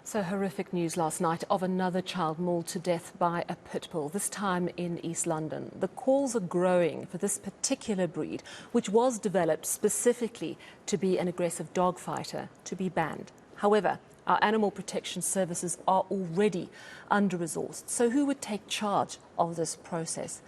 So horrific news last night of another child mauled to death by a pit bull, this time in East London. The calls are growing for this particular breed, which was developed specifically to be an aggressive dog fighter, to be banned. However, our animal protection services are already under-resourced. So who would take charge of this process?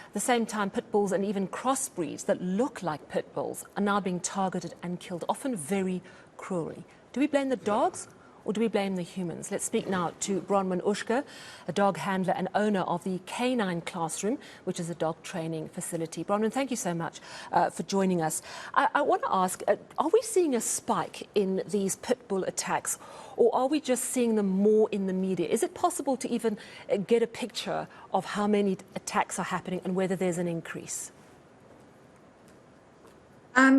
At the same time, pit bulls and even crossbreeds that look like pit bulls are now being targeted and killed, often very cruelly. Do we blame the dogs? Or do we blame the humans? Let's speak now to Bronwen Oeschger, a dog handler and owner of the Canine Classroom, which is a dog training facility. Bronwen, thank you so much for joining us. I want to ask, are we seeing a spike in these pit bull attacks, or are we just seeing them more in the media? Is it possible to even get a picture of how many attacks are happening and whether there's an increase?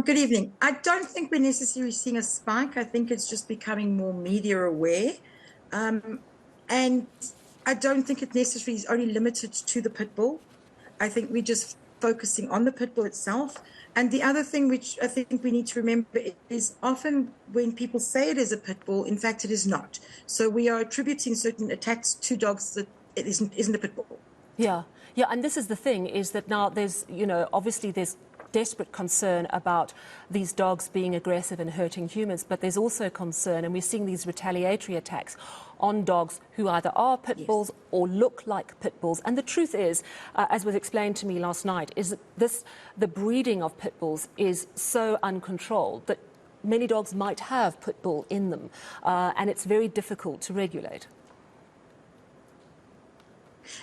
Good evening. I don't think we're necessarily seeing a spike. I think it's just becoming more media aware. And I don't think it necessarily is only limited to the pit bull. I think we're just focusing on the pit bull itself. And the other thing which I think we need to remember is often when people say it is a pit bull, in fact, it is not. So we are attributing certain attacks to dogs that it isn't a pit bull. Yeah. And this is the thing, is that now there's, obviously there's desperate concern about these dogs being aggressive and hurting humans, but there's also concern, and we're seeing these retaliatory attacks on dogs who either are pit bulls or look like pit bulls. And the truth is, as was explained to me last night, is that the breeding of pit bulls is so uncontrolled that many dogs might have pit bull in them, and it's very difficult to regulate.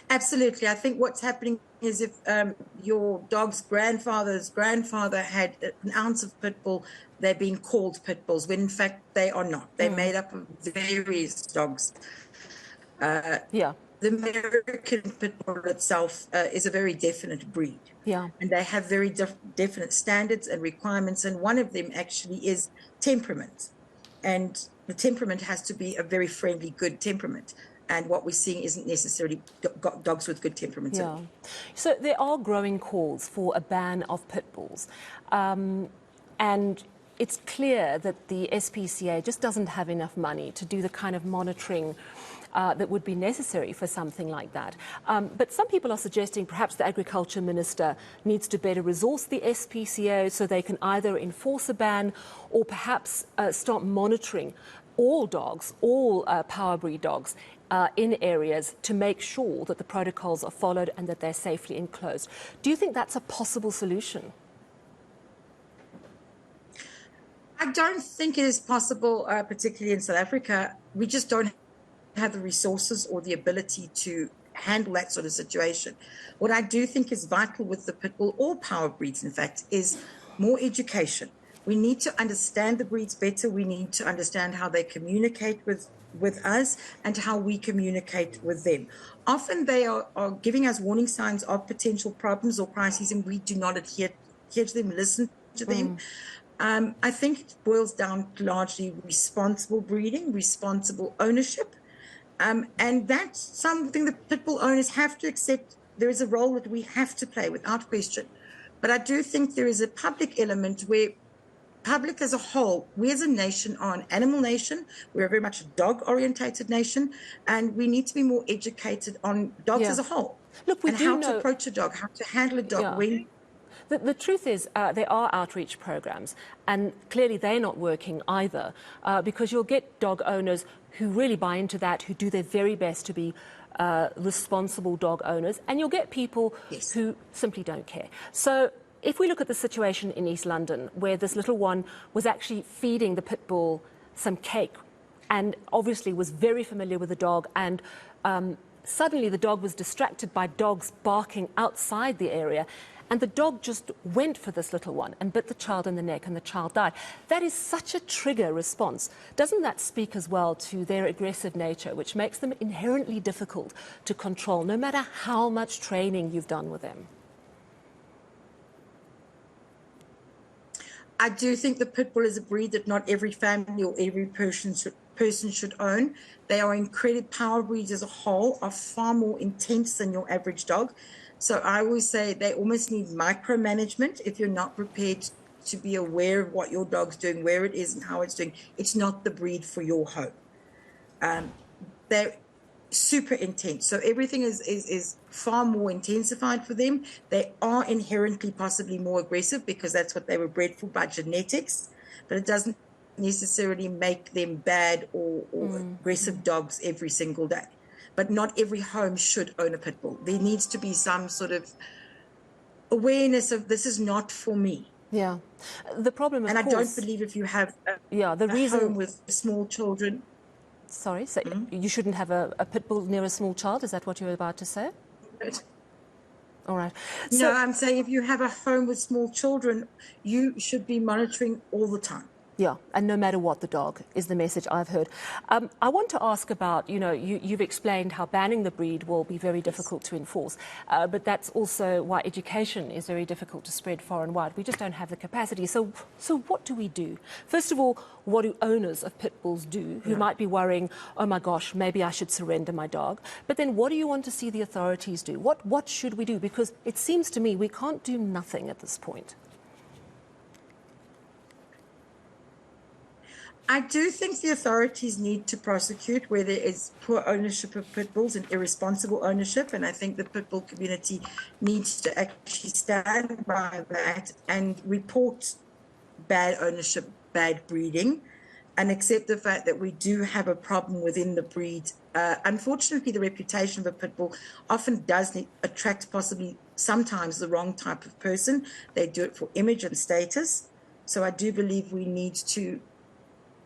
Absolutely. I think what's happening is if your dog's grandfather's grandfather had an ounce of pit bull, they're being called pit bulls, when in fact they are not. They're made up of various dogs. The American pit bull itself is a very definite breed. And they have very definite standards and requirements, and one of them actually is temperament. And the temperament has to be a very friendly, good temperament. And what we're seeing isn't necessarily dogs with good temperaments. So there are growing calls for a ban of pit bulls. And it's clear that the SPCA just doesn't have enough money to do the kind of monitoring that would be necessary for something like that. But some people are suggesting perhaps the Agriculture Minister needs to better resource the SPCA so they can either enforce a ban or perhaps start monitoring all dogs, all power breed dogs, in areas to make sure that the protocols are followed and that they're safely enclosed. Do you think that's a possible solution? I don't think it is possible, particularly in South Africa. We just don't have the resources or the ability to handle that sort of situation. What I do think is vital with the pit bull, or power breeds, in fact, is more education. We need to understand the breeds better. We need to understand how they communicate with us and how we communicate with them. Often they are giving us warning signs of potential problems or crises, and we do not adhere to them, listen to them. I think it boils down to largely responsible breeding, responsible ownership. And that's something that pit bull owners have to accept. There is a role that we have to play without question. But I do think there is a public element where public as a whole, we as a nation are an animal nation. We're very much a dog-orientated nation, and we need to be more educated on dogs as a whole. Look, we and do how know to approach a dog, how to handle a dog. The truth is there are outreach programs, and clearly they're not working either, because you'll get dog owners who really buy into that, who do their very best to be responsible dog owners, and you'll get people who simply don't care. So if we look at the situation in East London, where this little one was actually feeding the pit bull some cake and obviously was very familiar with the dog, and suddenly the dog was distracted by dogs barking outside the area, and the dog just went for this little one and bit the child in the neck, and the child died. That is such a trigger response. Doesn't that speak as well to their aggressive nature, which makes them inherently difficult to control, no matter how much training you've done with them? I do think the pit bull is a breed that not every family or every person should own. They are incredible. Power breeds as a whole are far more intense than your average dog. So I always say they almost need micromanagement if you're not prepared to be aware of what your dog's doing, where it is and how it's doing. It's not the breed for your home. They're super intense. So everything is far more intensified for them. They are inherently possibly more aggressive because that's what they were bred for by genetics, but it doesn't necessarily make them bad or aggressive dogs every single day. But not every home should own a pit bull. There needs to be some sort of awareness of this is not for me. Yeah. The problem, of and course... I don't believe if you have the reason... home with small children... Sorry, so you shouldn't have a pit bull near a small child? Is that what you were about to say? All right. No, I'm saying if you have a home with small children, you should be monitoring all the time. Yeah, and no matter what the dog is the message I've heard. I want to ask about, you've explained how banning the breed will be very difficult to enforce, but that's also why education is very difficult to spread far and wide. We just don't have the capacity. So what do we do? First of all, what do owners of pit bulls do who might be worrying, oh my gosh, maybe I should surrender my dog? But then what do you want to see the authorities do? What should we do? Because it seems to me we can't do nothing at this point. I do think the authorities need to prosecute where there is poor ownership of pit bulls and irresponsible ownership. And I think the pit bull community needs to actually stand by that and report bad ownership, bad breeding, and accept the fact that we do have a problem within the breed. Unfortunately, the reputation of a pit bull often does attract possibly sometimes the wrong type of person. They do it for image and status. So I do believe we need to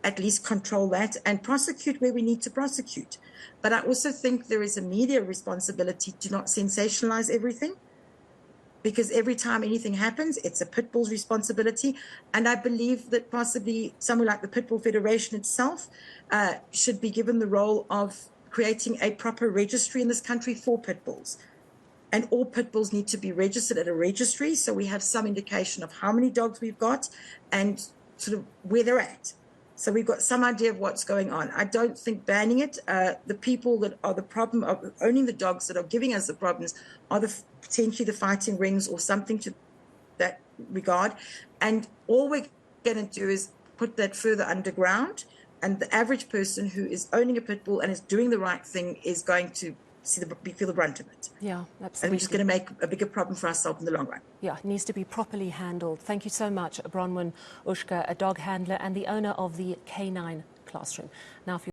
at least control that and prosecute where we need to prosecute. But I also think there is a media responsibility to not sensationalize everything, because every time anything happens, it's a pit bull's responsibility. And I believe that possibly someone like the Pit Bull Federation itself should be given the role of creating a proper registry in this country for pit bulls. And all pit bulls need to be registered at a registry, so we have some indication of how many dogs we've got and sort of where they're at. So we've got some idea of what's going on. I don't think banning it, the people that are the problem of owning the dogs that are giving us the problems are potentially the fighting rings or something to that regard. And all we're going to do is put that further underground. And the average person who is owning a pit bull and is doing the right thing is going to feel the brunt of it. Yeah, absolutely. And we're just going to make a bigger problem for ourselves in the long run. Yeah, it needs to be properly handled. Thank you so much, Bronwen Oeschger, a dog handler and the owner of the K9 Classroom. Now, if you